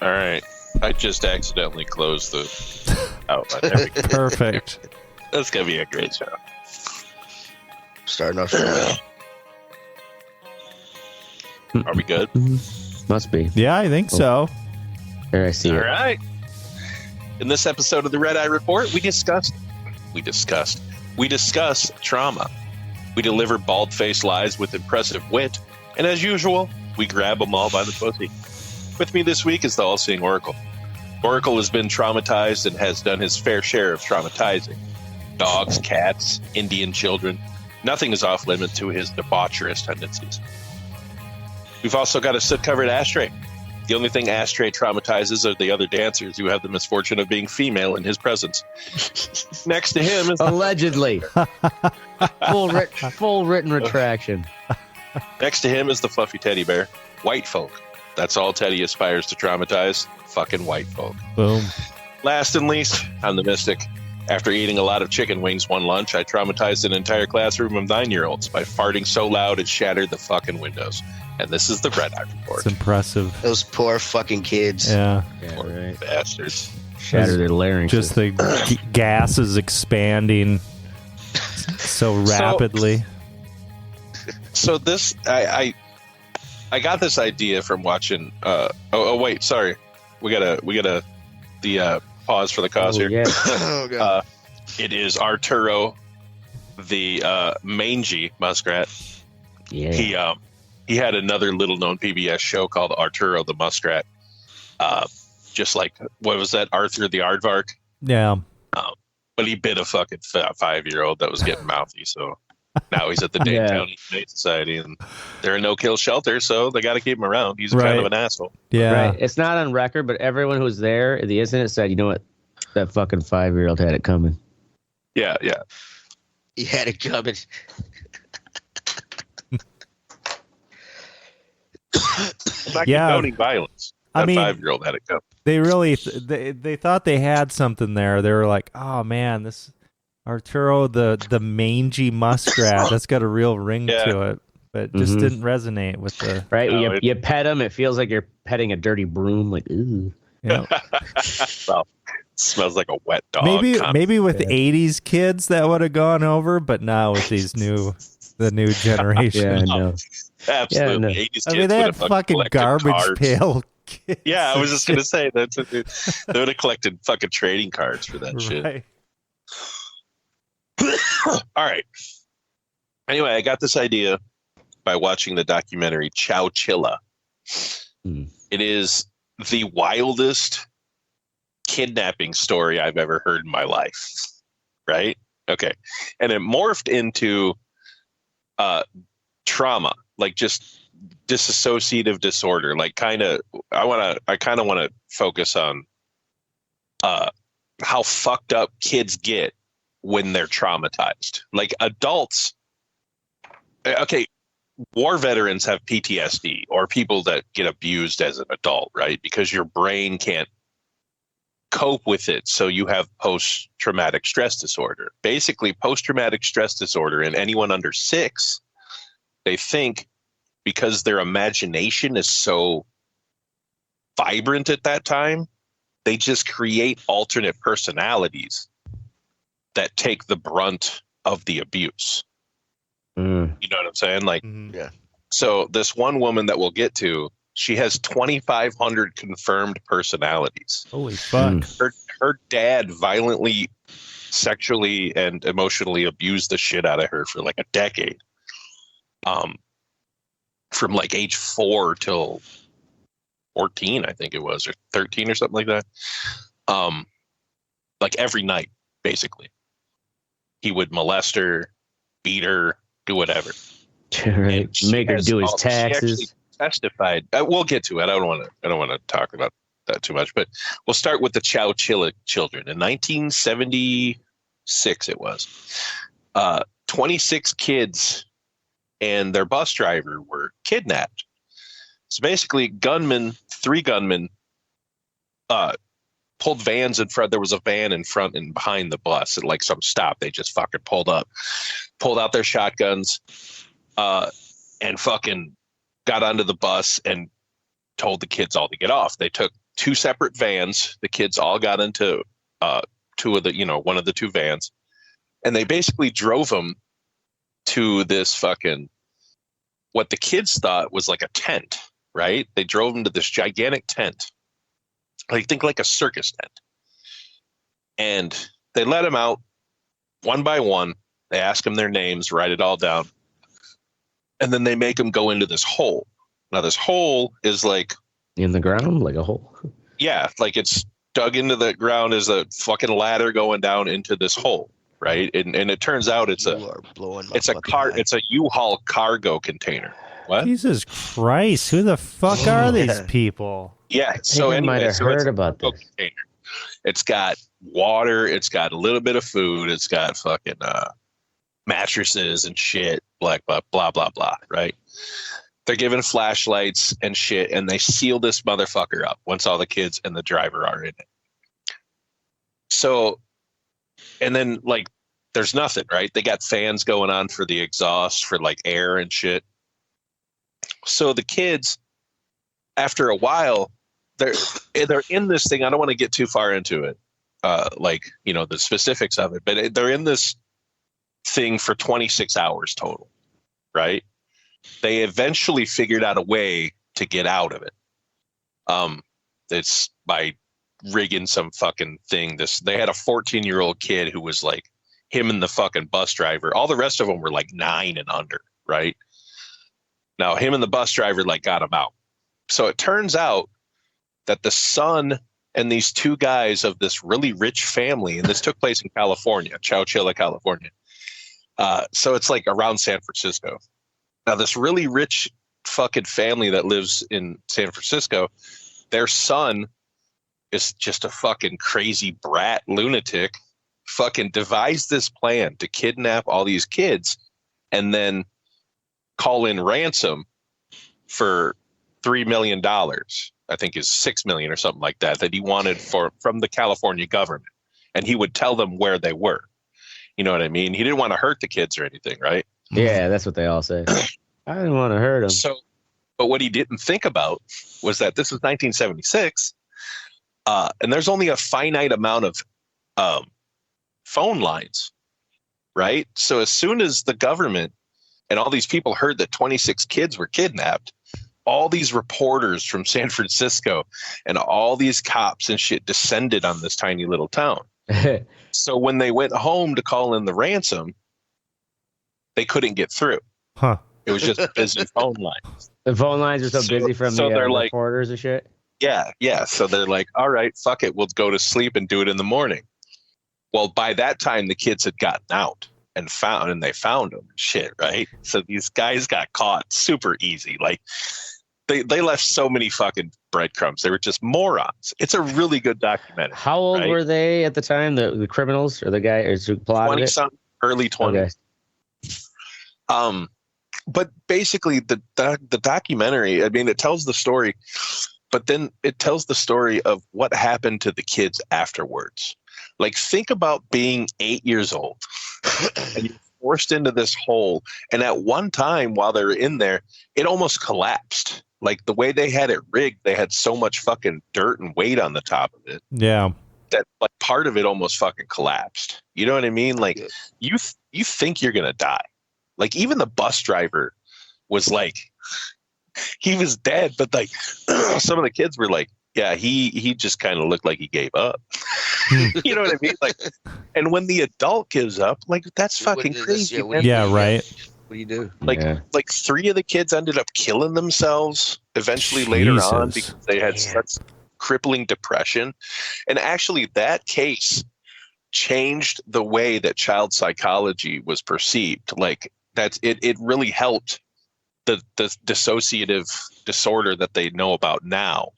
All right. I just accidentally closed the outline. There we go. Perfect. That's going to be a great show. Starting off strong. Are we good? Must be. Yeah, I think so. There, I see All it. right. In this episode of the Red Eye Report, we discuss trauma. We deliver bald-faced lies with impressive wit, and as usual, we grab them all by the pussy. With me this week is the all-seeing Oracle. Oracle has been traumatized and has done his fair share of traumatizing. Dogs, cats, Indian children. Nothing is off-limit to his debaucherous tendencies. We've also got a soot-covered Ashtray. The only thing Ashtray traumatizes are the other dancers who have the misfortune of being female in his presence. Next to him is Allegedly. Full written retraction. Next to him is the fluffy teddy bear. White folk. That's all Teddy aspires to traumatize. Fucking white folk. Boom. Last and least, I'm the mystic. After eating a lot of chicken wings one lunch, I traumatized an entire classroom of 9-year-olds by farting so loud it shattered the fucking windows. And this is the Red Eye Report. It's impressive. Those poor fucking kids. Yeah. Poor Right. bastards. Shatter their larynx. Just the gas is expanding so rapidly. So this, I got this idea from watching. Wait, sorry, we gotta the pause for the cause here. Yeah. Oh, God. It is Arturo, the mangy muskrat. Yeah. He had another little known PBS show called Arturo the Muskrat. Just like, what was that, Arthur the Aardvark? Yeah. But he bit a fucking 5-year-old that was getting mouthy. So now he's at the Dane Yeah. County Humane Society, and they're a no-kill shelter, so they got to keep him around. He's Right. kind of an asshole. Yeah. Right. It's not on record, but everyone who was there at the incident said, you know what? That fucking 5-year-old had it coming. Yeah. He had it coming. I'm not Yeah. condoning violence. I That mean- 5-year-old had it coming. They really they thought they had something there. They were like, "Oh man, this Arturo the mangy muskrat, that's got a real ring Yeah. to it." But it just Mhm. didn't resonate with the Right? No, you, it- you pet him, it feels like you're petting a dirty broom. Like, ooh. yeah. Well, it smells like a wet dog. Maybe with Yeah. 80s kids that would have gone over, but now with these the new generation. Yeah, I know. Absolutely. Yeah, no. 80s I mean, kids they would had have fucking collected garbage cards. pail kids. Yeah, I was and just gonna say that they would have collected fucking trading cards for that shit. shit. Right. All right. Anyway, I got this idea by watching the documentary Chowchilla. Hmm. It is the wildest kidnapping story I've ever heard in my life. Right? Okay. And it morphed into trauma, like just dissociative disorder. Like I kind of want to focus on how fucked up kids get when they're traumatized. Like adults, okay, war veterans have PTSD, or people that get abused as an adult, right? Because your brain can't cope with it, so you have post-traumatic stress disorder. Basically, post-traumatic stress disorder in anyone under 6, they think because their imagination is so vibrant at that time, they just create alternate personalities that take the brunt of the abuse. Mm. You know what I'm saying? Like, Mhm. so this one woman that we'll get to, she has 2,500 confirmed personalities. Holy fuck. Her dad violently, sexually, and emotionally abused the shit out of her for like a decade. From like age 4 till 14, I think it was, or 13 or something like that. Like every night, basically. He would molest her, beat her, do whatever. Right. And she Make her has do his all- she actually taxes. Testified. We'll get to it. I don't want to talk about that too much, but we'll start with the Chowchilla children. In 1976, it was 26 kids and their bus driver were kidnapped. So basically, three gunmen, pulled vans in front. There was a van in front and behind the bus at like some stop. They just fucking pulled out their shotguns, and fucking got onto the bus and told the kids all to get off. They took two separate vans. The kids all got into two of the, one of the two vans, and they basically drove them to this fucking, what the kids thought was like a tent, right? They drove them to this gigantic tent. I think like a circus tent. And they let them out one by one. They ask them their names, write it all down. And then they make them go into this hole. Now, this hole is like... in the ground? Like a hole? Yeah, like it's dug into the ground as a fucking ladder going down into this hole, right? And it turns out it's a U-Haul cargo container. What? Jesus Christ! Who the fuck are these people? Yeah, so I anyway, might have heard about this. Container. It's got water. It's got a little bit of food. It's got fucking mattresses and shit. Blah blah blah blah. Right? They're given flashlights and shit, and they seal this motherfucker up once all the kids and the driver are in it. So, and then like, there's nothing, right? They got fans going on for the exhaust for like air and shit. So the kids, after a while, they're in this thing. I don't want to get too far into it, the specifics of it, but they're in this thing for 26 hours total, right? They eventually figured out a way to get out of it. It's by rigging some fucking thing. They had a 14-year-old kid who was like him and the fucking bus driver. All the rest of them were like 9 and under, right? Now him and the bus driver like got him out. So it turns out that the son and these two guys of this really rich family, and this took place in California, Chowchilla, California. So it's like around San Francisco. Now this really rich fucking family that lives in San Francisco, their son is just a fucking crazy brat lunatic, fucking devised this plan to kidnap all these kids and then call in ransom for $3 million. I think is $6 million or something like that he wanted from the California government. And he would tell them where they were. You know what I mean? He didn't want to hurt the kids or anything, right? Yeah, that's what they all say. I didn't want to hurt him. So, but what he didn't think about was that this was 1976, and there's only a finite amount of phone lines, right? So as soon as the government and all these people heard that 26 kids were kidnapped, all these reporters from San Francisco and all these cops and shit descended on this tiny little town. So when they went home to call in the ransom, they couldn't get through. Huh. It was just busy phone lines. The phone lines are so busy from the reporters and shit? Yeah. So they're like, all right, fuck it. We'll go to sleep and do it in the morning. Well, by that time, the kids had gotten out and they found them and shit, right? So these guys got caught super easy. Like, they left so many fucking breadcrumbs. They were just morons. It's a really good documentary. How old were they at the time? The criminals or the guy who plotted 20-something, early 20s. Okay. But basically, the documentary, I mean, it tells the story, but then it tells the story of what happened to the kids afterwards. Like, think about being 8 years old and you're forced into this hole. And at one time while they were in there, it almost collapsed. Like, the way they had it rigged, they had so much fucking dirt and weight on the top of it. Yeah. That like part of it almost fucking collapsed. You know what I mean? Like, you think you're going to die. Like, even the bus driver was like, he was dead, but like some of the kids were like, yeah, he just kind of looked like he gave up. You know what I mean? Like, and when the adult gives up, like, that's fucking crazy. Yeah, right. What do you do? Like 3 of the kids ended up killing themselves eventually later on because they had such crippling depression. And actually that case changed the way that child psychology was perceived. Like, it really helped the dissociative disorder that they know about now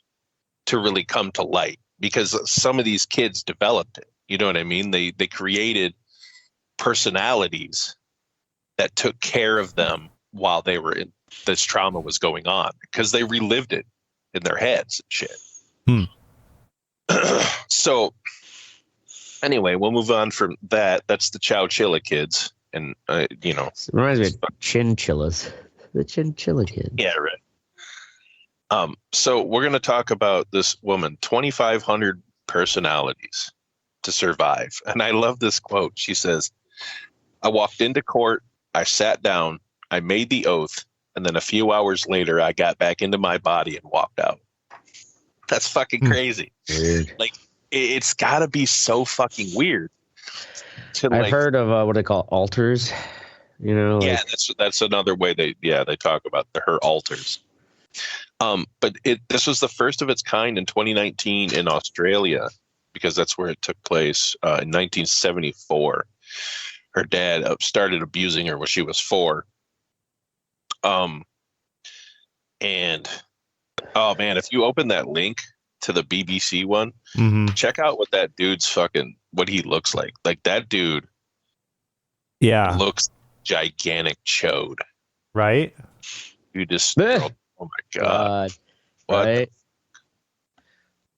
to really come to light, because some of these kids developed it. You know what I mean? They created personalities that took care of them while they were in this trauma was going on, because they relived it in their heads and shit. So anyway, we'll move on from that. That's the Chowchilla kids. And, it reminds me of chinchillas. The chinchilla kid. Yeah, So we're going to talk about this woman, 2,500 personalities to survive. And I love this quote. She says, I walked into court, I sat down, I made the oath, and then a few hours later, I got back into my body and walked out. That's fucking crazy. Weird. Like, it's got to be so fucking weird. I've heard of what they call altars. You know, yeah, that's another way they talk about her altars. But this was the first of its kind in 2019 in Australia, because that's where it took place in 1974. Her dad started abusing her when she was 4. And oh man, if you open that link to the BBC one, check out what that dude's what he looks like. Like, that dude, looks gigantic chode. Right? You just, oh my god, what? Right?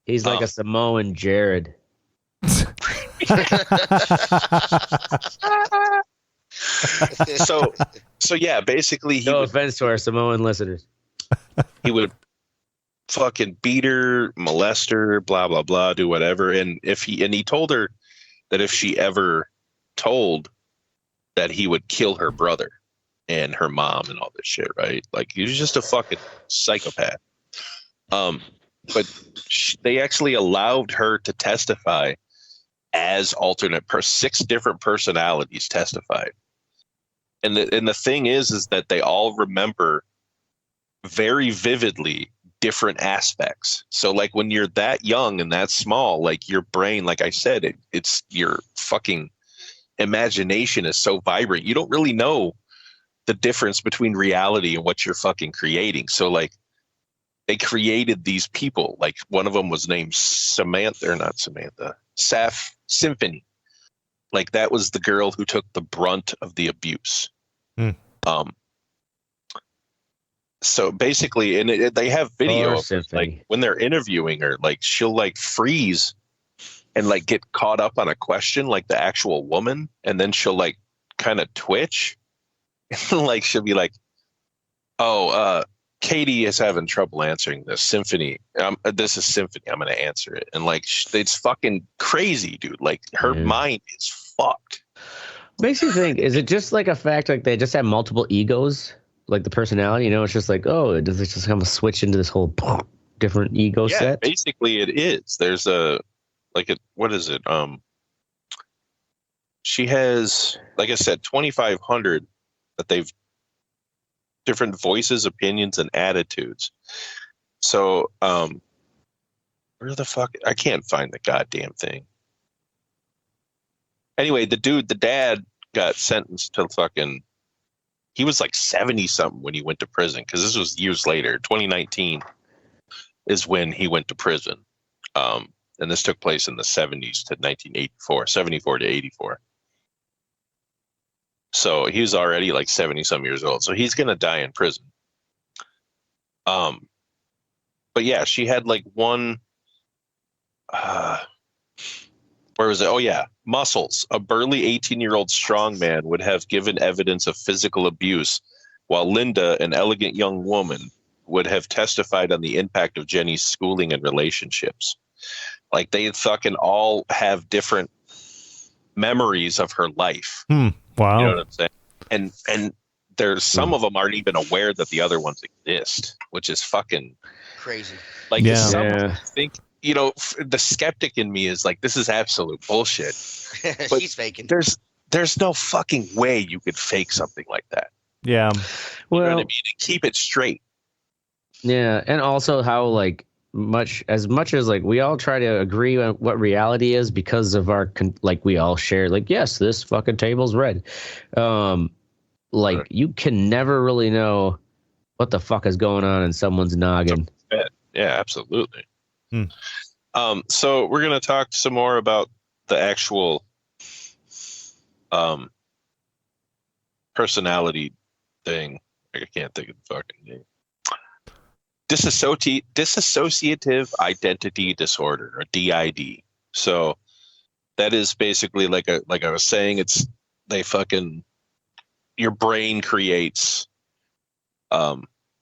He's like a Samoan Jared. So yeah, basically no offense to our Samoan listeners. He would fucking beat her, molest her, blah blah blah, do whatever. And he told her that if she ever told, that he would kill her brother and her mom and all this shit, right? Like, he was just a fucking psychopath. But they actually allowed her to testify as alternate 6 different personalities testified. And the thing is that they all remember very vividly different aspects. So like, when you're that young and that small, like, your brain, like I said, it's your fucking imagination is so vibrant. You don't really know the difference between reality and what you're fucking creating. So like, they created these people. Like, one of them was named Saf Symphony. Like, that was the girl who took the brunt of the abuse. So basically, and they have video of her, like, when they're interviewing her, like, she'll like freeze and like get caught up on a question, like the actual woman, and then she'll like kind of twitch, and like, she'll be like, Katie is having trouble answering this. Symphony, this is Symphony. I'm going to answer it. And like, it's fucking crazy, dude. Like, her mind is fucked. Makes you think, is it just like a fact, like they just have multiple egos, like the personality, you know? It's just like, does it just kind of switch into this whole different ego set? Basically it is. There's what is it? She has, like I said, 2,500 that they've different voices, opinions, and attitudes. So, where the fuck? I can't find the goddamn thing. Anyway, the dad got sentenced to fucking, he was like 70 something when he went to prison, because this was years later. 2019 is when he went to prison. And this took place in the 70s to 1984, 74 to 84. So he was already like 70 some years old. So he's going to die in prison. But yeah, she had like one, where was it? Oh yeah. Muscles. A burly 18-year-old strongman would have given evidence of physical abuse, while Linda, an elegant young woman, would have testified on the impact of Jenny's schooling and relationships. Like, they fucking all have different memories of her life. Wow. You know what I'm saying? And there's some of them aren't even aware that the other ones exist, which is fucking Crazy. like, some think, you know, the skeptic in me is like, this is absolute bullshit. But She's faking. There's no fucking way you could fake something like that. Yeah. Well, you know what I mean? To keep it straight. Yeah, and also how like much as like we all try to agree on what reality is because of our like we all share like, yes, this fucking table's red. Like, you can never really know what the fuck is going on in someone's noggin. Yeah, absolutely. So we're gonna talk some more about the actual personality thing. I can't think of the fucking name. Dissociative identity disorder, or DID. So that is basically like I was saying, your brain creates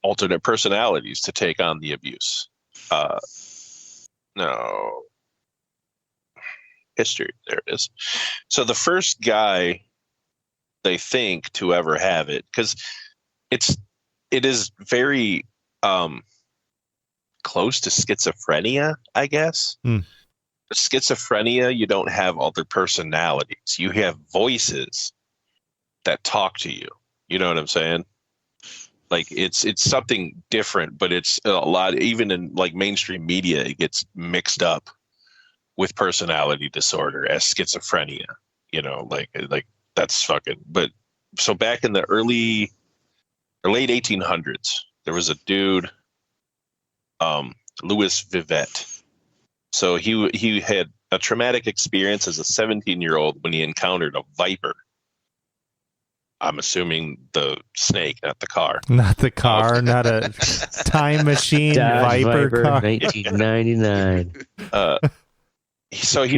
alternate personalities to take on the abuse. No. History. There it is. So the first guy they think to ever have it, because it is very close to schizophrenia, I guess. Schizophrenia, you don't have other personalities. You have voices that talk to you. You know what I'm saying? Like it's something different, but it's a lot, even in like mainstream media, it gets mixed up with personality disorder as schizophrenia, you know, like that's fucking, but so back in the early or late 1800s, there was a dude, Louis Vivet. So he had a traumatic experience as a 17-year-old when he encountered a viper. I'm assuming the snake, not the car. Not the car, not a time machine Viper car. 1999. So he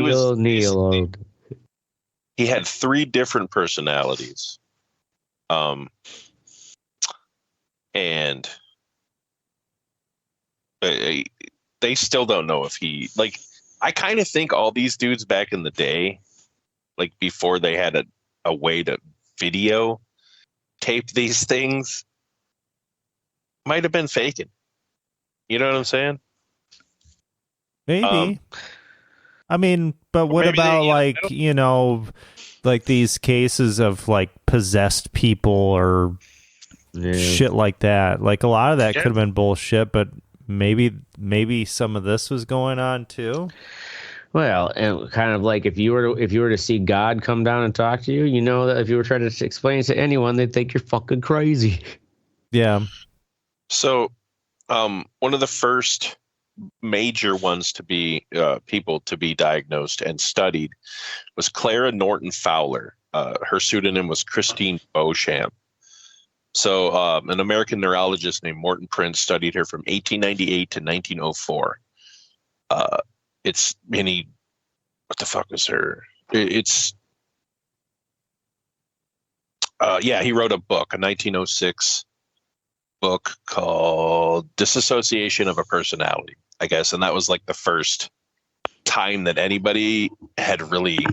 had 3 different personalities. And they still don't know if he, like, I kind of think all these dudes back in the day, like before they had a way to video tape these things, might have been faking. You know what I'm saying? Maybe. I mean, but what about like these cases of like possessed people or shit like that? Like a lot of that could have been bullshit, but maybe some of this was going on too. Well, and kind of like if you were to see God come down and talk to you, you know that if you were trying to explain it to anyone, they'd think you're fucking crazy. Yeah. So, one of the first major ones to be people to be diagnosed and studied was Clara Norton Fowler. Her pseudonym was Christine Beauchamp. So, an American neurologist named Morton Prince studied her from 1898 to 1904. What the fuck was her? He wrote a book, a 1906 book called Disassociation of a Personality, I guess. And that was like the first time that anybody had really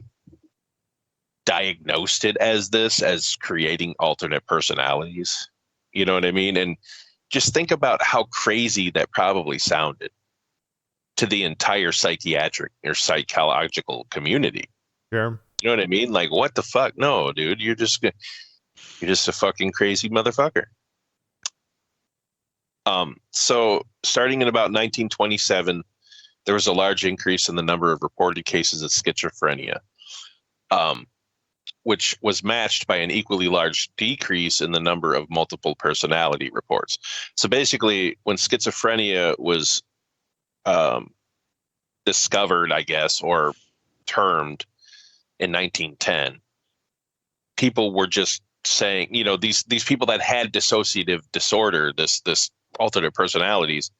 diagnosed it as creating alternate personalities. You know what I mean? And just think about how crazy that probably sounded to the entire psychiatric or psychological community. Sure. You know what I mean? Like, what the fuck? No, dude, you're just a fucking crazy motherfucker. So starting in about 1927, there was a large increase in the number of reported cases of schizophrenia, which was matched by an equally large decrease in the number of multiple personality reports. So basically, when schizophrenia was discovered, I guess, or termed in 1910, people were just saying, you know, these people that had dissociative disorder, this alternate personalities,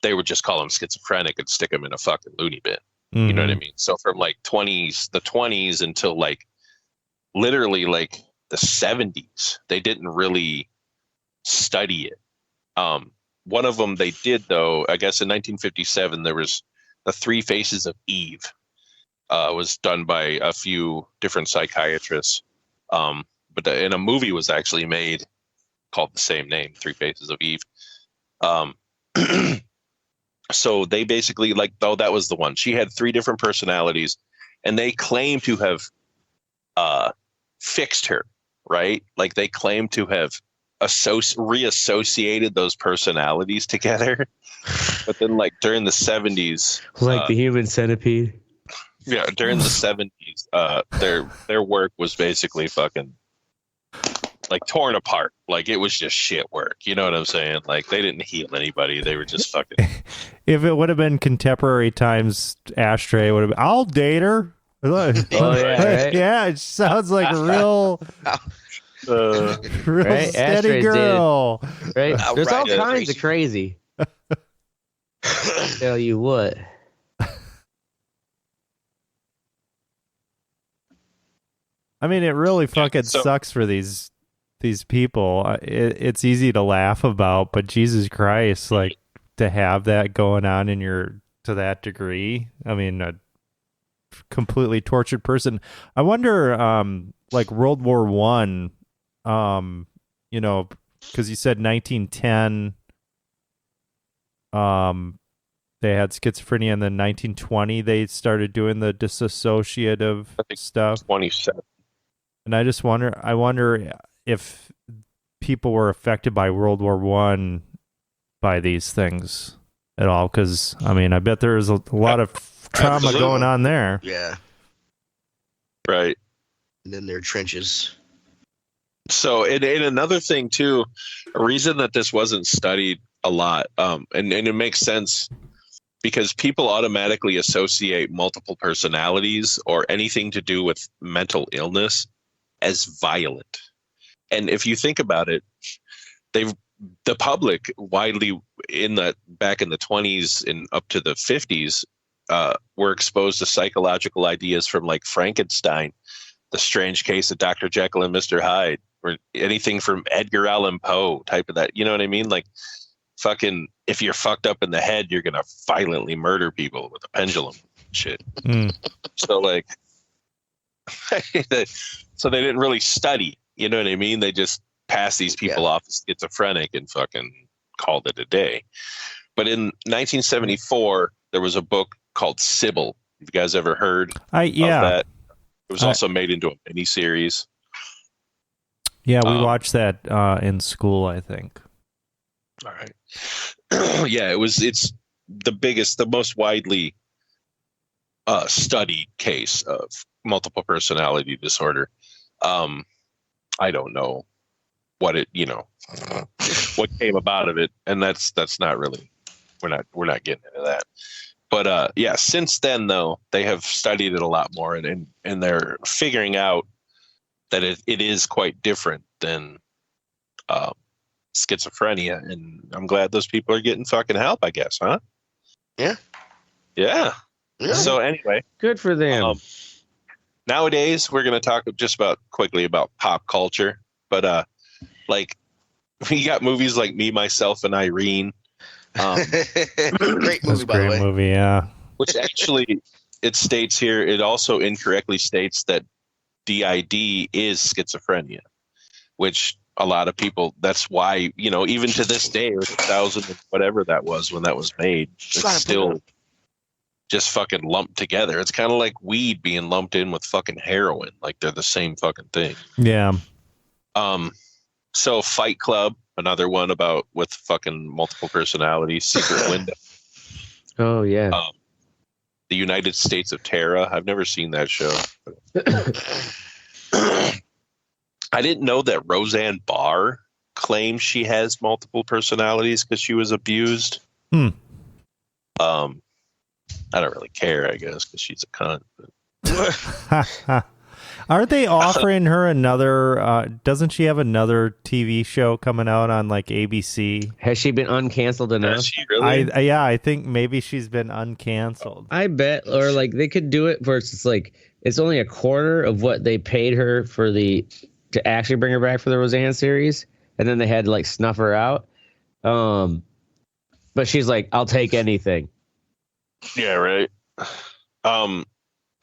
they would just call them schizophrenic and stick them in a fucking loony bin. Mm-hmm. You know what I mean? So from like the 20s until like literally like the 70s, they didn't really study it. One of them they did, though. I guess in 1957 there was the 3 Faces of Eve. Was done by a few different psychiatrists, but and a movie was actually made called the same name, 3 Faces of Eve. So they basically, like, though that was the one. She had 3 different personalities, and they claim to have fixed her, right? Like they claim to have reassociated those personalities together. But then, like, during the 70s, like the Human Centipede. Yeah, during the 70s, their work was basically fucking like torn apart. Like it was just shit work. You know what I'm saying? Like they didn't heal anybody. They were just fucking. If it would have been contemporary times, Ashtray would have been, I'll date her. Oh yeah, right? Yeah, it sounds like a real right? steady Ashtray's girl. Right? There's all Right, kinds of crazy. Tell you what. I mean, it really fucking sucks for these these people. It's easy to laugh about, but Jesus Christ, like to have that going on in your to that degree. I mean, a completely tortured person. I wonder, like World War One, you know, because you said 1910, they had schizophrenia, and then 1920 they started doing the dissociative stuff. 27. And I wonder if people were affected by World War One by these things at all, because I mean, I bet there's a lot of trauma Absolutely. going on there. Yeah. Right. And then their trenches. So, and another thing too, a reason that this wasn't studied a lot, and it makes sense because people automatically associate multiple personalities or anything to do with mental illness as violent. And if you think about it, the public widely back in the 20s and up to the 50s were exposed to psychological ideas from like Frankenstein, The Strange Case of Dr. Jekyll and Mr. Hyde, or anything from Edgar Allan Poe type of that. You know what I mean? Like, fucking, if you're fucked up in the head, you're gonna violently murder people with a pendulum shit. So like, so they didn't really study. You know what I mean? They just passed these people off as schizophrenic and fucking called it a day. But in 1974, there was a book called Sybil. Have you guys ever heard of that? It was also made into a miniseries. Yeah, we watched that in school, I think. All right. Yeah, it's the most widely studied case of multiple personality disorder. I don't know what what came about of it, and that's not really, we're not getting into that. But yeah, since then though, they have studied it a lot more, and they're figuring out that it is quite different than schizophrenia, and I'm glad those people are getting fucking help, I guess, huh? Yeah. So anyway, good for them. Nowadays we're going to talk just quickly about pop culture, but like we got movies like Me, Myself, and Irene. Great movie, by the way. Movie, yeah. Which actually, it states here, it also incorrectly states that DID is schizophrenia, which a lot of people, that's why, even to this day, or 2000, whatever that was when that was made, it's still just fucking lumped together. It's kind of like weed being lumped in with fucking heroin. Like they're the same fucking thing. Yeah. So Fight Club, another one with fucking multiple personalities, Secret Window. Oh yeah. The United States of Terror. I've never seen that show. I didn't know that Roseanne Barr claims she has multiple personalities because she was abused. I don't really care, I guess, because she's a cunt. Aren't they offering her another? Doesn't she have another TV show coming out on like ABC? Has she been uncanceled enough? Has she really? I think maybe she's been uncanceled. I bet, or like they could do it where it's like it's only a quarter of what they paid her to actually bring her back for the Roseanne series, and then they had to like snuff her out. But she's like, "I'll take anything." Yeah, right.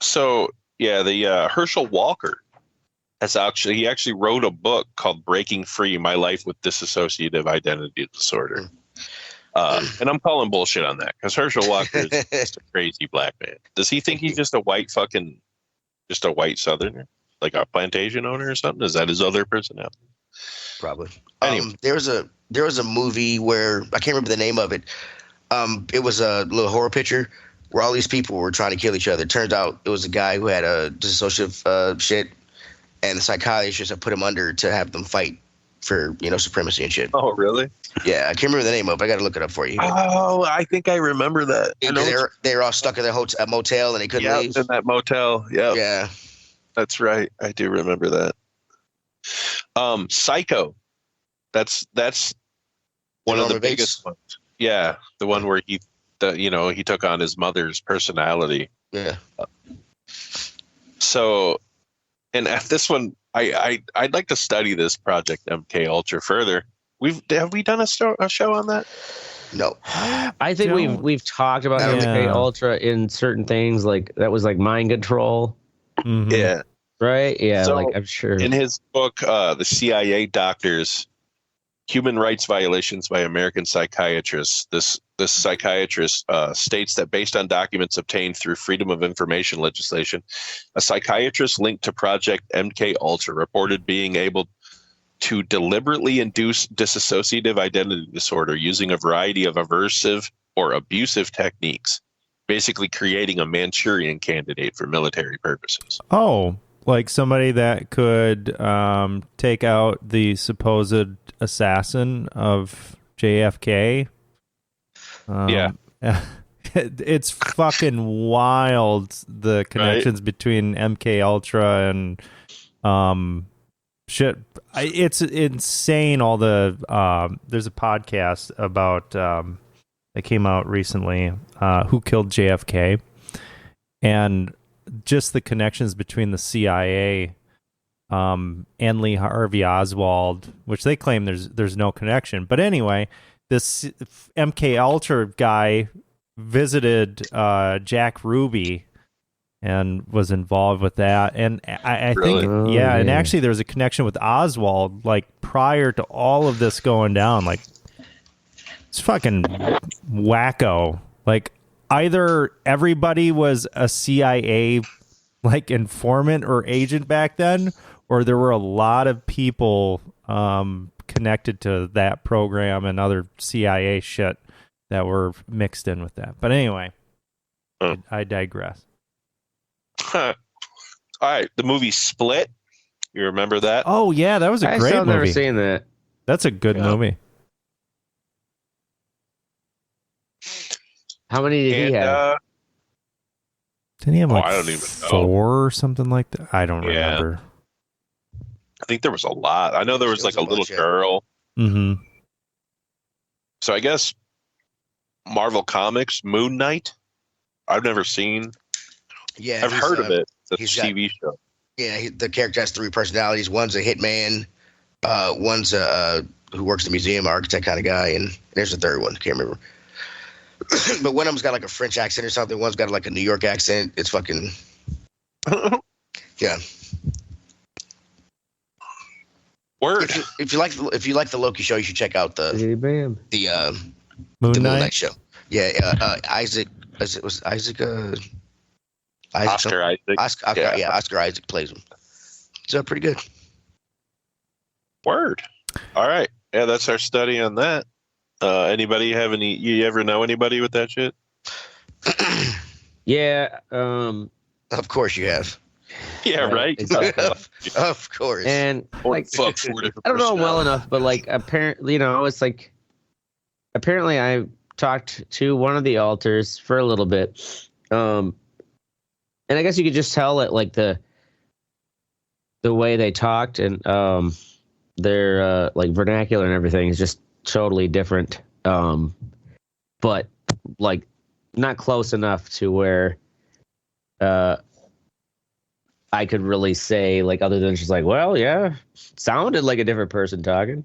So yeah, the Herschel Walker he actually wrote a book called Breaking Free: My Life with Dissociative Identity Disorder. And I'm calling bullshit on that because Herschel Walker is just a crazy black man. Does he think he's just a white Southerner, like a plantation owner or something? Is that his other personality? Probably. Anyway. There was a movie where I can't remember the name of it. It was a little horror picture where all these people were trying to kill each other. It turns out it was a guy who had a dissociative shit, and the psychiatrist had put him under to have them fight for supremacy and shit. Oh, really? Yeah, I can't remember the name of it. I got to look it up for you. Oh, I think I remember that. They were all stuck in their motel and they couldn't leave. In that motel. Yeah. Yeah. That's right. I do remember that. Psycho. That's one of the biggest ones. Yeah, the one where he took on his mother's personality. Yeah. So, And at this one, I'd like to study this Project MK Ultra further. Have we done a show on that? No. I think we've talked about MK Ultra in certain things, like that was like mind control. Mm-hmm. Yeah. Right? Yeah, So, like I'm sure. In his book, The CIA Doctors, Human Rights Violations by American Psychiatrists, this psychiatrist states that based on documents obtained through Freedom of Information legislation, a psychiatrist linked to Project MK Ultra reported being able to deliberately induce dissociative identity disorder using a variety of aversive or abusive techniques, basically creating a Manchurian candidate for military purposes. Oh, like somebody that could take out the supposed assassin of JFK. Yeah. It's fucking wild, the connections between MK Ultra and shit. It's insane. All the there's a podcast about that came out recently, Who Killed JFK, and just the connections between the CIA and Lee Harvey Oswald, which they claim there's no connection. But anyway, this MK Ultra guy visited Jack Ruby and was involved with that. And I think, and actually there was a connection with Oswald, like prior to all of this going down. Like, it's fucking wacko. Like, either everybody was a CIA like informant or agent back then, or there were a lot of people connected to that program and other CIA shit that were mixed in with that. But anyway, I digress. All right, the movie Split. You remember that? Oh yeah, that was a great movie. I've never seen that. That's a good movie. How many did he have? Didn't he have like I don't even know. 4 or something like that? I don't remember. I think there was a lot. I know there was like a little girl. Mm-hmm. So I guess Marvel Comics, Moon Knight. I've never seen. Yeah, I've heard of it. It's a TV show. Yeah, the character has 3 personalities. One's a hitman. One's who works at the museum, architect kind of guy, and there's a third one. Can't remember. But one of them's got like a French accent or something. One's got like a New York accent. It's fucking yeah. Word. If you like the Loki show, you should check out the Moon Moon Knight show. Yeah, Isaac. Was Isaac? Oscar Isaac. Oscar Isaac plays him. So pretty good. Word. All right. Yeah, that's our study on that. Anybody have any? You ever know anybody with that shit? Yeah. Of course you have. Yeah, right. Of course. And like, I don't know him well enough, but like apparently, it's like apparently I talked to one of the alters for a little bit, and I guess you could just tell that like the way they talked and their like vernacular and everything is just totally different, but like not close enough to where I could really say, like, other than just like, well, yeah, sounded like a different person talking.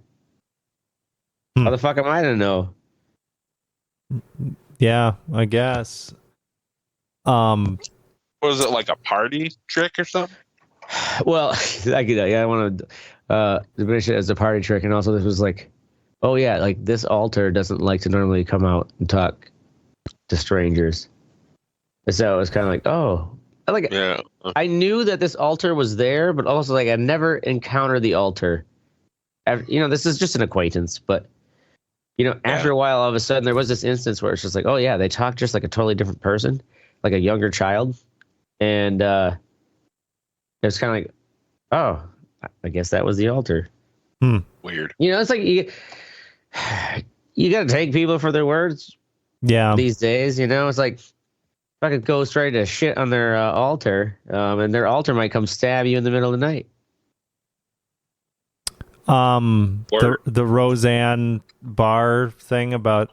How the fuck am I to know? Yeah, I guess. Was it like a party trick or something? Well, I want to diminish it as a party trick, and also this was like, oh yeah, like this alter doesn't like to normally come out and talk to strangers, and so it was kind of like, oh. I knew that this altar was there, but also like I never encountered the altar. This is just an acquaintance, but after a while, all of a sudden there was this instance where it's just like, oh yeah, they talk just like a totally different person, like a younger child, and it was kind of like, oh, I guess that was the altar. Weird. It's like you got to take people for their words. Yeah. These days, it's like. If I could go straight to shit on their altar, and their altar might come stab you in the middle of the night. The Roseanne Barr thing about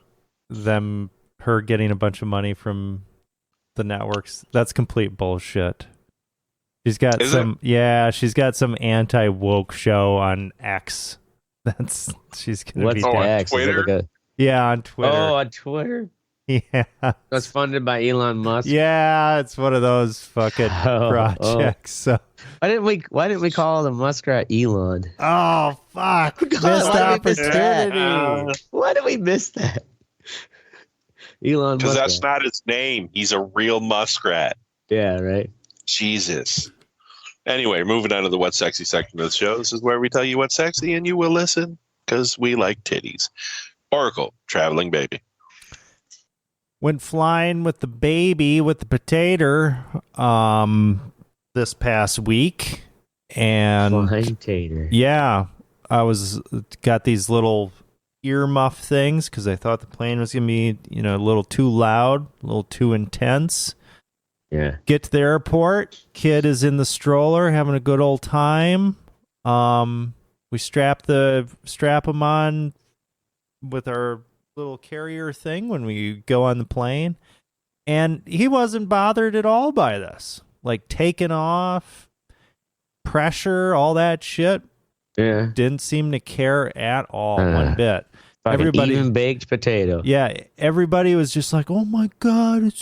her getting a bunch of money from the networks, that's complete bullshit. She's got she's got some anti-woke show on X. She's gonna What's be the on X? Twitter? Is it like on Twitter. Oh, on Twitter. Yeah, That's funded by Elon Musk. yeah, it's one of those fucking projects. So. Why didn't we call the muskrat Elon? Oh fuck! Missed opportunity. Why did we miss that? Elon Because Muskrat. that's not his name. He's a real muskrat. Yeah, right. Jesus. Anyway, moving on to the What's Sexy section of the show. This is where we tell you what's sexy and you will listen because we like titties. Oracle, traveling baby. Went flying with the baby with the potato this past week, and Flying tater. yeah, I got these little earmuff things because I thought the plane was gonna be a little too loud, a little too intense. Yeah. Get to the airport, kid is in the stroller having a good old time. We strap him on with our little carrier thing when we go on the plane, and he wasn't bothered at all by this, like taking off, pressure, all that shit. Yeah. Didn't seem to care at all one bit. Everybody, even baked potato. Yeah, everybody was just like, oh my god,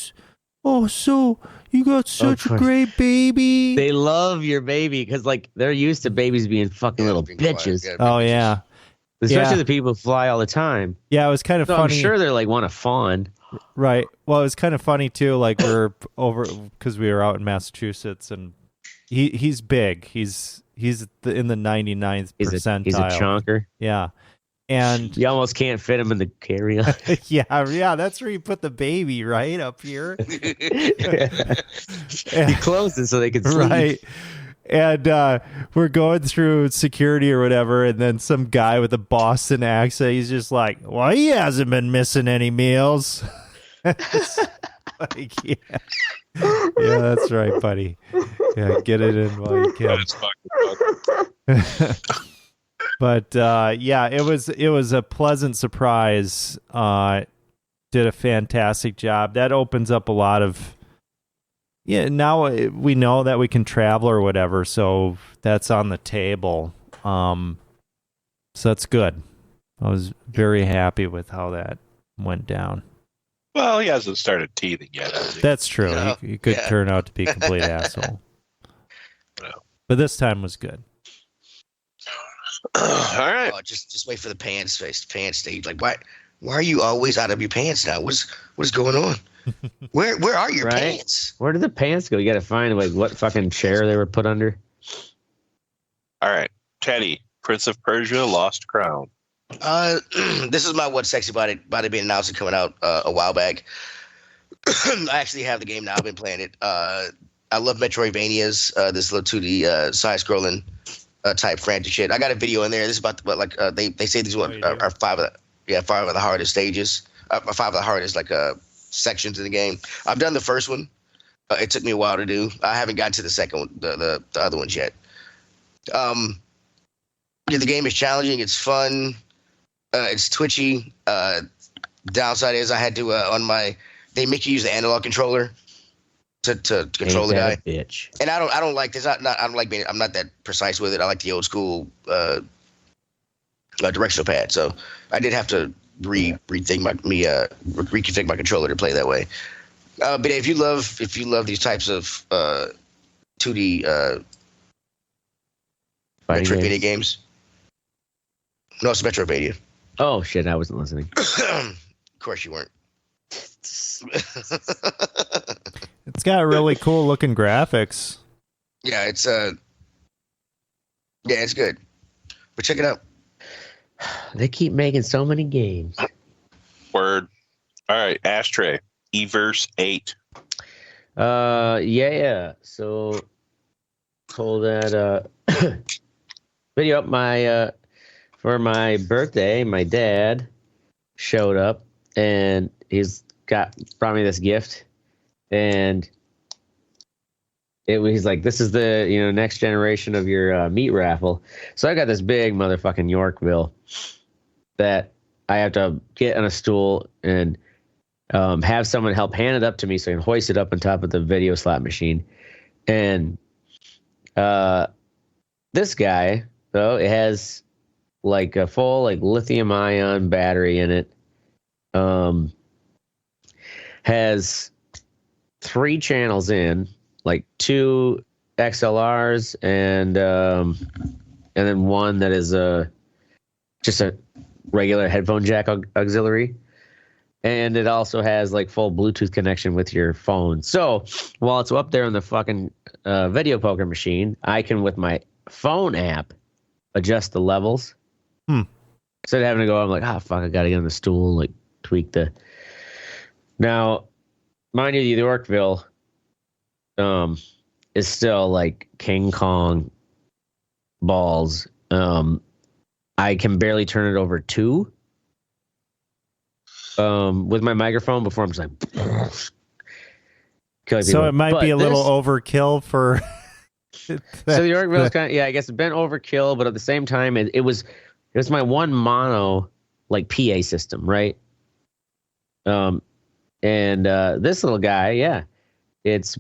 so you got such a great baby. They love your baby because like they're used to babies being fucking little bitches. Oh yeah. Especially the people who fly all the time. Yeah, it was kind of funny. I'm sure they're like want to fawn. Right. Well, it was kind of funny too. Like we're over because we were out in Massachusetts, and he's big. He's in the 99th percentile. He's a chonker. Yeah, and you almost can't fit him in the carry-on. yeah. That's where you put the baby, right up here. You close it so they can sleep. Right. And we're going through security or whatever, and then some guy with a Boston accent, he's just like, well, he hasn't been missing any meals. Like, yeah, that's right, buddy. Yeah, get it in while you can. But yeah, it was a pleasant surprise. Did a fantastic job. That opens up a lot of. Yeah, now we know that we can travel or whatever, so that's on the table. So that's good. I was very happy with how that went down. Well, he hasn't started teething yet, has he? That's true. No. He could turn out to be a complete asshole. No. But this time was good. All right. Oh, just wait for the pants stage. Like, why are you always out of your pants now? What's going on? Where are your pants? Where did the pants go? You got to find like what fucking chair they were put under. All right, Teddy, Prince of Persia, Lost Crown. This is my What's Sexy about it being announced and coming out a while back. I actually have the game now. I've been playing it. I love Metroidvanias. This little 2D side-scrolling type frantic shit. I got a video in there. This is about they say these are five of the hardest stages. 5 of the hardest sections in the game. I've done the first one. It took me a while to do. I haven't gotten to the second one, the other ones yet. The game is challenging. It's fun. It's twitchy. Downside is I had to they make you use the analog controller to control the guy. Bitch. And I don't like this. I don't like being. I'm not that precise with it. I like the old school directional pad. So I did have to reconfigure my controller to play that way. But if you love these types of 2D Metroidvania games. No, it's Metroidvania. Oh shit, I wasn't listening. Of course you weren't. It's got really cool looking graphics. Yeah, it's good. But check it out. They keep making so many games. Word. All right, Ashtray, Everse 8. Yeah. So pull that video up for my birthday. My dad showed up and he's brought me this gift, and he's like, this is the next generation of your meat raffle. So I got this big motherfucking Yorkville that I have to get on a stool and have someone help hand it up to me so I can hoist it up on top of the video slot machine. And This guy, though, it has like a full like lithium ion battery in it. Has 3 channels in, like 2 XLRs and then one that is just a regular headphone jack auxiliary. And it also has like full Bluetooth connection with your phone. So while it's up there on the fucking video poker machine, I can, with my phone app, adjust the levels. Instead of having to go, I'm like, fuck, I gotta get on the stool, like tweak the. Now, mind you, the Yorkville is still like King Kong balls. I can barely turn it over 2 with my microphone before I'm just like. So it might be a little overkill for. So the Yorkville's kind of, I guess it's been overkill, but at the same time, it was my one mono like PA system, right? And this little guy, it's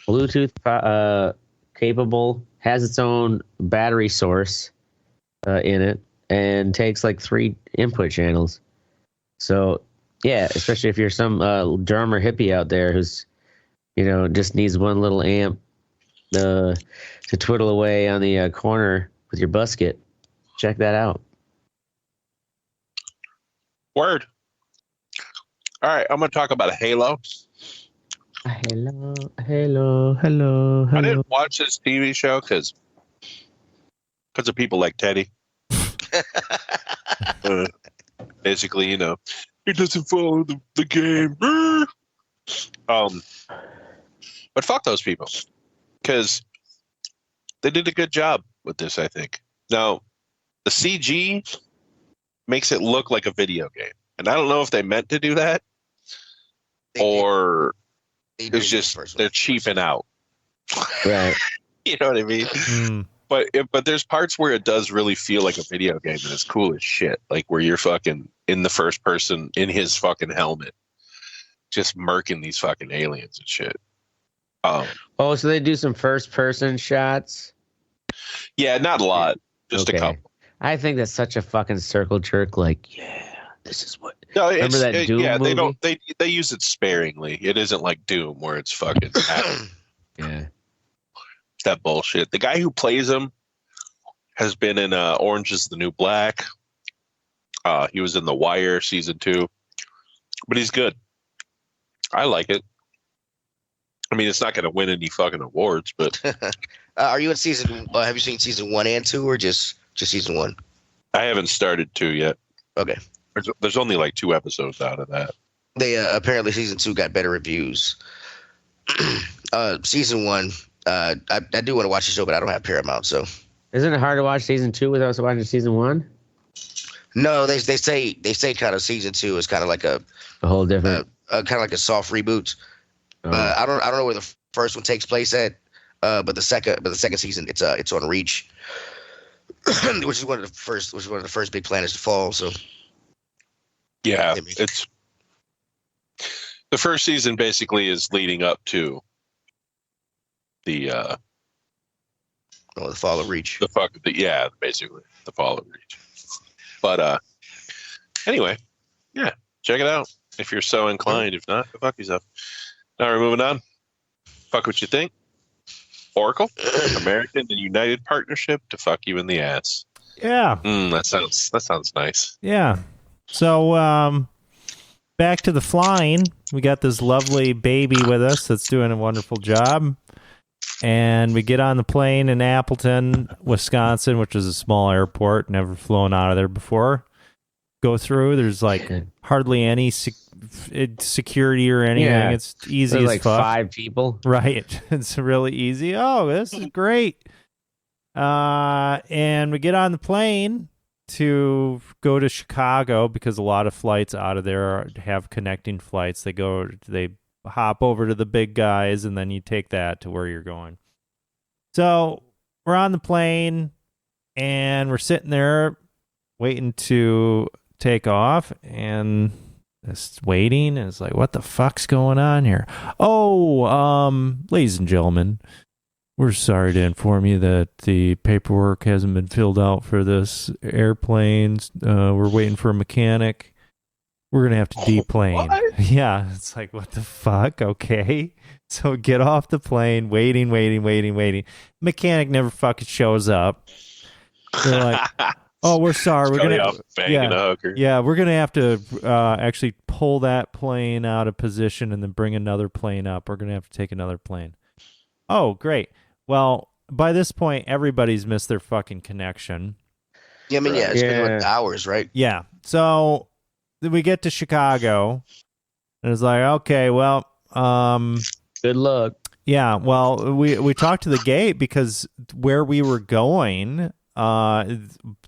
Bluetooth capable, has its own battery source in it, and takes like 3 input channels. So especially if you're some drummer hippie out there who's just needs one little amp to twiddle away on the corner with your busket, check that out. Word. All right, I'm going to talk about Halo. Hello. I didn't watch this TV show because of people like Teddy. Basically, it doesn't follow the game. But fuck those people, because they did a good job with this, I think. Now, the CG makes it look like a video game, and I don't know if they meant to do that or it's just they're cheaping out. Right. You know what I mean? But there's parts where it does really feel like a video game, and it's cool as shit. Like where you're fucking in the first person in his fucking helmet, just murking these fucking aliens and shit. So they do some first person shots? Yeah, not a lot, just a couple. I think that's such a fucking circle jerk. Like, this is what. No, remember that Doom movie? They don't. They use it sparingly. It isn't like Doom where it's fucking. Yeah. That bullshit. The guy who plays him has been in Orange is the New Black. He was in The Wire season 2, but he's good. I like it. I mean, it's not going to win any fucking awards, but. Are you in season? Have you seen season 1 and 2, or just season 1? I haven't started 2 yet. Okay. There's only like 2 episodes out of that. They apparently season 2 got better reviews. Season 1. I do want to watch the show, but I don't have Paramount, so. Isn't it hard to watch season 2 without watching season 1? No, they say kind of season 2 is kind of like a whole different, kind of like a soft reboot. I don't know where the first one takes place at, but the second season it's on Reach, which is one of the first big planets to fall. So. Yeah, it's the first season basically is leading up to the fall of Reach. Basically the fall of Reach. But anyway, check it out if you're so inclined. If not, go fuck yourself. Now we're moving on. Fuck what you think. Oracle, American and United Partnership to fuck you in the ass. Yeah. That sounds nice. Yeah. So back to the flying. We got this lovely baby with us that's doing a wonderful job. And we get on the plane in Appleton, Wisconsin, which is a small airport, never flown out of there before. Go through, there's like hardly any security or anything. Yeah. It's easy as like fuck. 5 people. Right. It's really easy. Oh, this is great. And we get on the plane to go to Chicago because a lot of flights out of there have connecting flights. They hop over to the big guys, and then you take that to where you're going. So we're on the plane, and we're sitting there waiting to take off, and just waiting. And it's like, what the fuck's going on here? Oh, ladies and gentlemen, We're sorry to inform you that the paperwork hasn't been filled out for this airplane. We're waiting for a mechanic. We're going to have to deplane. What? Yeah, it's like, what the fuck? Okay. So get off the plane, waiting. Mechanic never fucking shows up. They're like, oh, we're sorry. We're going to yeah, we're going to have to actually pull that plane out of position and then bring another plane up. We're going to have to take another plane. Oh, great. Well, by this point, everybody's missed their fucking connection. Yeah, I mean, it's been like hours, right? Yeah. So then we get to Chicago, and it's like, okay, well, good luck. Yeah, well, we talked to the gate because where we were going, they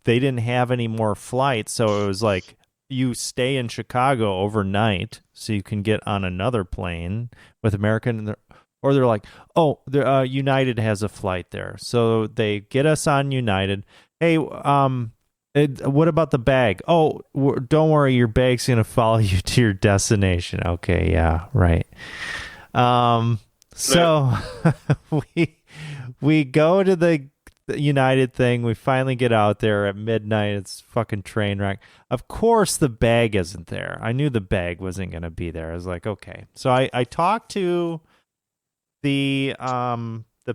didn't have any more flights, so it was like you stay in Chicago overnight so you can get on another plane with American. Or they're like, oh, United has a flight there. So they get us on United. Hey, what about the bag? Oh, don't worry, your bag's going to follow you to your destination. Okay, yeah, right. So we go to the United thing. We finally get out there at midnight. It's fucking train wreck. Of course, the bag isn't there. I knew the bag wasn't going to be there. I was like, okay. So I talked to the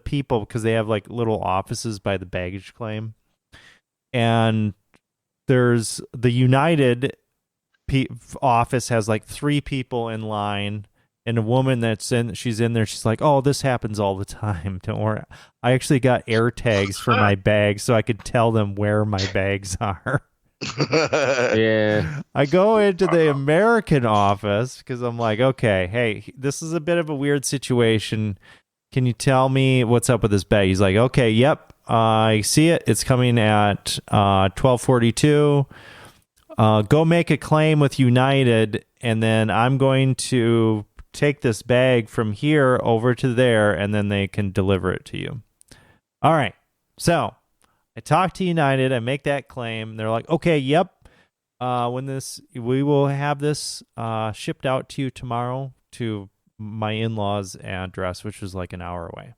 people because they have like little offices by the baggage claim, and there's the United office has like 3 people in line, and a woman she's in there. She's like, oh, this happens all the time. Don't worry. I actually got air tags for my bags so I could tell them where my bags are. Yeah. I go into the American office because I'm like, okay, hey, this is a bit of a weird situation. Can you tell me what's up with this bag? He's like, okay, yep, I see it. It's coming at 12:42. Go make a claim with United, and then I'm going to take this bag from here over to there, and then they can deliver it to you. All right, so I talk to United, I make that claim. They're like, okay, yep. We will have this shipped out to you tomorrow to my in-laws' address, which was like an hour away.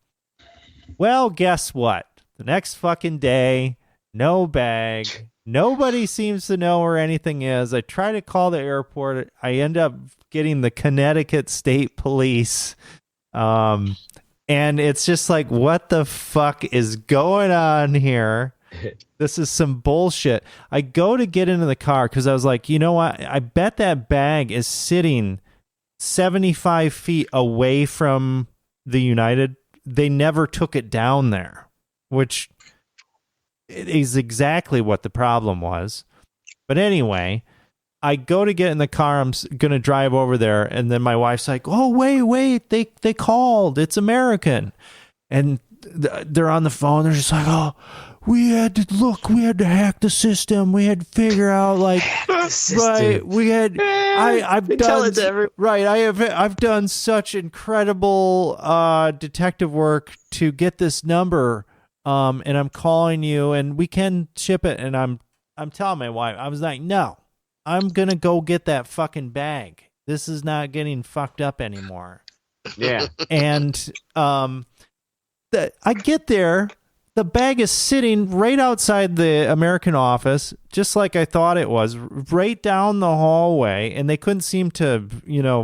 Well, guess what? The next fucking day, no bag. Nobody seems to know where anything is. I try to call the airport. I end up getting the Connecticut State Police. And it's just like, what the fuck is going on here? This is some bullshit. I go to get into the car because I was like, you know what? I bet that bag is sitting 75 feet away from the United. They never took it down there, which is exactly what the problem was. But anyway, I go to get in the car. I'm going to drive over there. And then my wife's like, oh, wait. They called. It's American. And they're on the phone. They're just like, oh, we had to hack the system. We had to figure out right. We had, I've done such incredible detective work to get this number. And I'm calling you and we can ship it. And I'm telling my wife, I was like, no. I'm going to go get that fucking bag. This is not getting fucked up anymore. Yeah. And I get there. The bag is sitting right outside the American office, just like I thought it was, right down the hallway. And they couldn't seem to,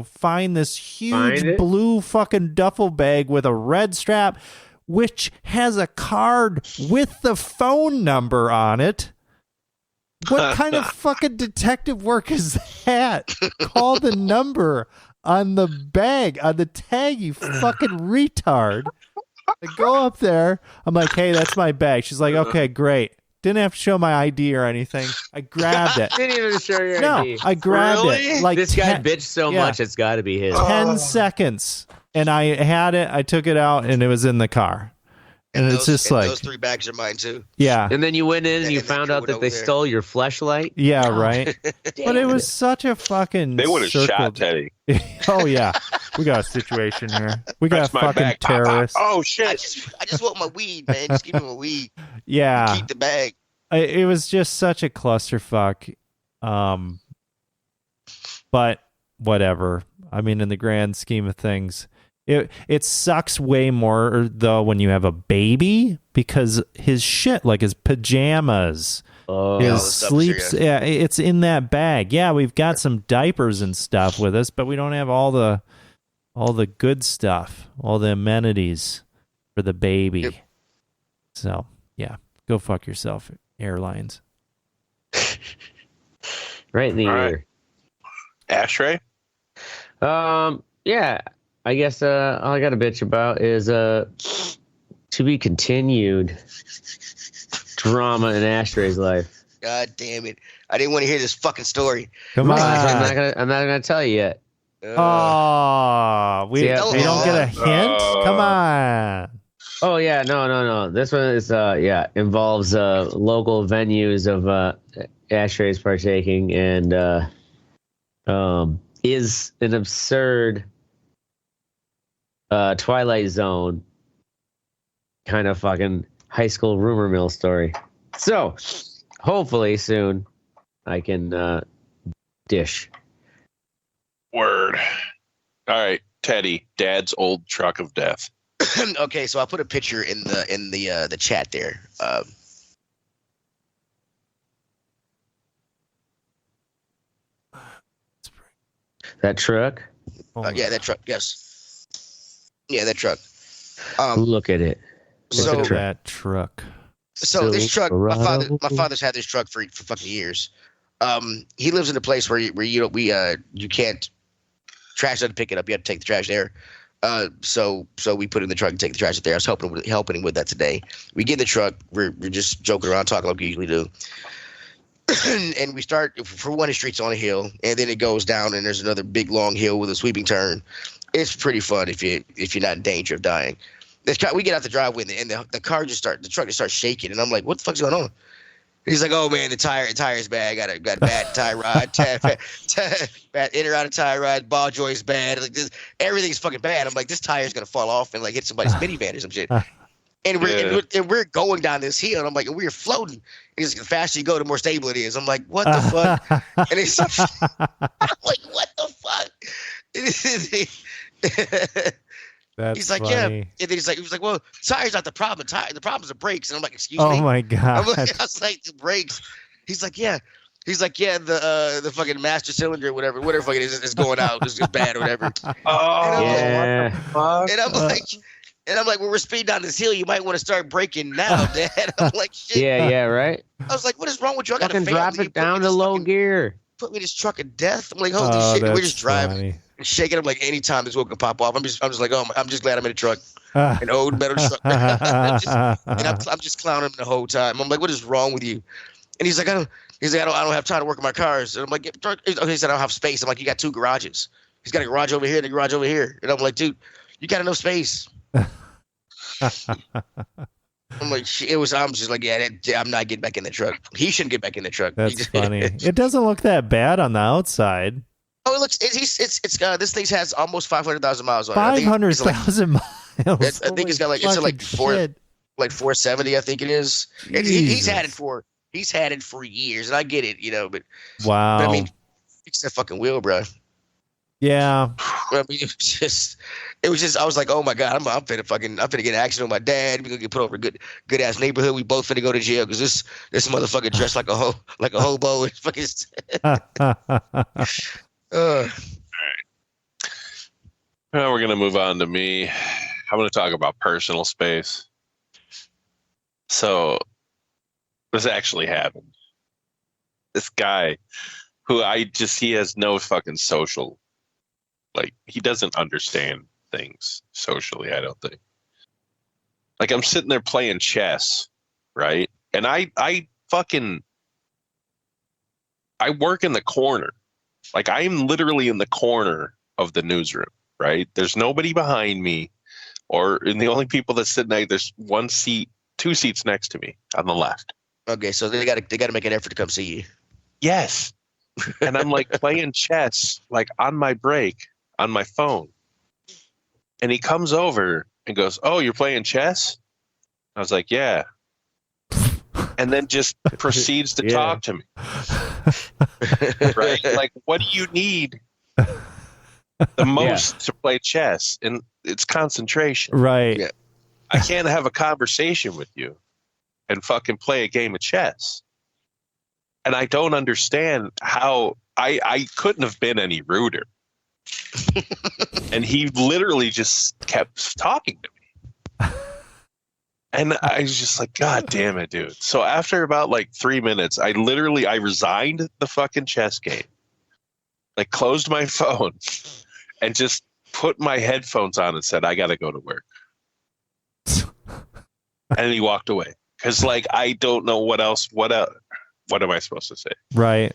find this huge blue fucking duffel bag with a red strap, which has a card with the phone number on it. What kind of fucking detective work is that? Call the number on the bag, on the tag, you fucking retard. I go up there. I'm like, hey, that's my bag. She's like, okay, great. Didn't have to show my ID or anything. I grabbed it. Didn't even show your ID. No, I grabbed it. Like this guy bitched so much, it's got to be his. 10 seconds. And I had it. I took it out, and it was in the car. And it's just like those 3 bags are mine too. Yeah. And then you went in and you found out that they stole your fleshlight. Yeah, right. But it was such a fucking. They would have shot Teddy. Oh yeah, we got a situation here. We got a fucking terrorist. Oh shit! I just want my weed, man. Just give me my weed. Yeah. Keep the bag. It was just such a clusterfuck. But whatever. I mean, in the grand scheme of things, It sucks way more though when you have a baby, because his shit, like his pajamas, his sleeps, it's in that bag. Yeah, we've got some diapers and stuff with us, but we don't have all the good stuff, all the amenities for the baby. Yep. So yeah, go fuck yourself, airlines. Right in the ear. Ashtray? Yeah, I guess all I got to bitch about is to be continued drama in Ashtray's life. God damn it! I didn't want to hear this fucking story. Come on, I'm not gonna tell you yet. Oh, we don't get a hint. Come on. Oh yeah, no. This one is involves local venues of Ashtray's partaking, and is an absurd Twilight Zone kind of fucking high school rumor mill story. So hopefully soon I can dish. Word. All right, Teddy, Dad's old truck of death. Okay, so I'll put a picture in the chat there. That truck? Yeah, that truck. Yes. Yeah, that truck. Look at it. Look at that truck. So this truck, my father's had this truck for fucking years. He lives in a place where you can't trash doesn't pick it up. You have to take the trash there. So we put it in the truck and take the trash up there. I was helping him with that today. We get in the truck. We're just joking around, talking like we usually do. And we start for one street's on a hill, and then it goes down, and there's another big long hill with a sweeping turn. It's pretty fun if you're not in danger of dying. We get out the driveway, and the truck just starts shaking, and I'm like, what the fuck's going on? He's like, oh man, the tire's bad. Got a bad tie rod, bad in or out of tie rod, ball joint's bad. Like this, everything's fucking bad. I'm like, this tire's gonna fall off and like hit somebody's minivan or some shit. And we're going down this hill, and I'm like, and we're floating. Because the faster you go, the more stable it is. I'm like, what the fuck? And it's I'm like, what the fuck? That's he's like, funny. yeah. And then he was like, well, tire's not the problem. The problem's the brakes. And I'm like, excuse me. Oh my god. I was like, the brakes. He's like, yeah. He's like, yeah, the fucking master cylinder, whatever fucking is going out. It's bad or whatever. Oh, yeah. And I'm like. And I'm like, well, we're speeding down this hill. You might want to start braking now, Dad. I'm like, shit. Yeah, right. I was like, what is wrong with you? I got to drop it down to low gear. Put me in this truck of death. I'm like, holy shit. And we're just driving and shaking. I'm like, anytime this wheel can pop off. I'm just like, oh, I'm just glad I'm in a truck, an old metal truck. I'm just clowning him the whole time. I'm like, what is wrong with you? And he's like, I don't have time to work on my cars. And I'm like, okay, he said I don't have space. I'm like, you got two garages. He's got a garage over here and a garage over here. And I'm like, dude, you got enough space. I'm like, I'm just like, yeah, I'm not getting back in the truck. He shouldn't get back in the truck. That's funny. It doesn't look that bad on the outside. Oh, it looks. It's this thing has almost 500,000 miles on it. 500,000 miles. I think it's got like 470. I think it is. He's had it for years, and I get it, but wow. But I mean, fix that fucking wheel, bro. Yeah. I mean, it was just. I was like, oh my god, I'm finna get in an accident with my dad. We gonna get put over a good ass neighborhood. We both finna go to jail because this motherfucker dressed like a hobo and fucking. All right. Well, we're gonna move on to me. I'm gonna talk about personal space. So, this actually happened. This guy, who he has no fucking social. Like, he doesn't understand things socially, I don't think. Like, I'm sitting there playing chess, right? And I work in the corner. Like, I'm literally in the corner of the newsroom, right? There's nobody behind me, and the only people that sit there's two seats next to me on the left. Okay, so they got to make an effort to come see you. Yes. And I'm like playing chess, like on my break on my phone. And he comes over and goes, "Oh, you're playing chess?" I was like, "Yeah." And then just proceeds to talk to me. Right? Like, what do you need? the most to play chess, and it's concentration. Right. Yeah. I can't have a conversation with you and fucking play a game of chess. And I don't understand how I couldn't have been any ruder. And he literally just kept talking to me. And I was just like, God damn it, dude. So after about like 3 minutes, I resigned the fucking chess game. Like closed my phone and just put my headphones on and said, I got to go to work. And he walked away. Because like, I don't know what else. What am I supposed to say? Right.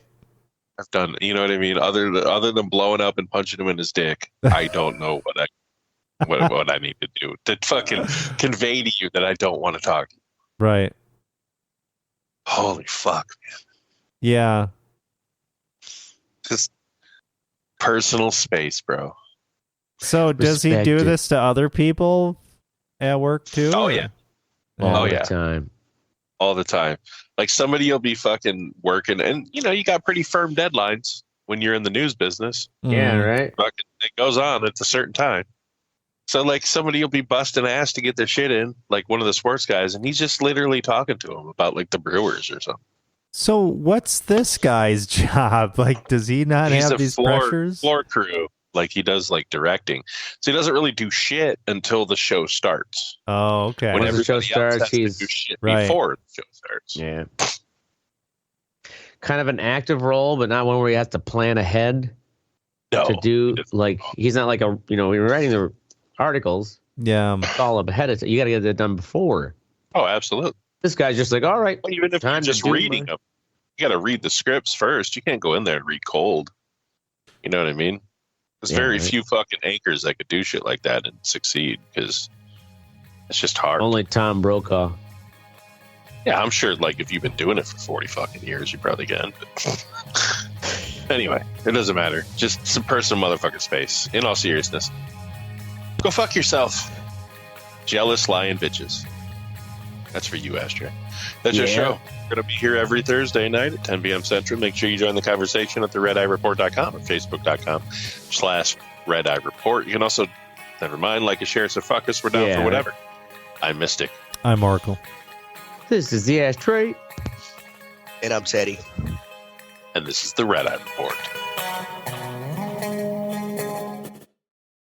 I've done, you know what I mean? Other than blowing up and punching him in his dick, I don't know what I need to do to fucking convey to you that I don't want to talk. Right. Holy fuck, man. Yeah. Just personal space, bro. So does he do this to other people at work too? Oh, yeah. All the time. All the time. Like somebody will be fucking working and, you know, you got pretty firm deadlines when you're in the news business. Yeah, right. Fucking, it goes on at a certain time. So like somebody will be busting ass to get their shit in, like one of the sports guys, and he's just literally talking to him about like the Brewers or something. So what's this guy's job? Like, does he not have these pressures? Floor crew. Like he does like directing. So he doesn't really do shit until the show starts. Oh, okay. When the show starts, he's do shit right before the show starts. Yeah. Kind of an active role, but not one where he has to plan ahead to do like he's not like a you're writing the articles. Yeah. It's all up ahead of time. You got to get that done before. Oh, absolutely. This guy's just like, all right. Well, even if you're just reading them, you got to read the scripts first. You can't go in there and read cold. You know what I mean? There's very few fucking anchors that could do shit like that and succeed because it's just hard. Only Tom Brokaw. Yeah, I'm sure. Like if you've been doing it for 40 fucking years, you probably can. But anyway, it doesn't matter. Just some personal motherfucking space. In all seriousness, go fuck yourself. Jealous lying bitches. That's for you, Ashtray. That's your show. We're going to be here every Thursday night at 10 p.m. Central. Make sure you join the conversation at theredeyereport.com or facebook.com/Red Eye Report. You can also, never mind, like and share, so fuck us. We're down for whatever. I'm Mystic. I'm Markle. This is the Ashtray. And I'm Teddy. And this is the Red Eye Report.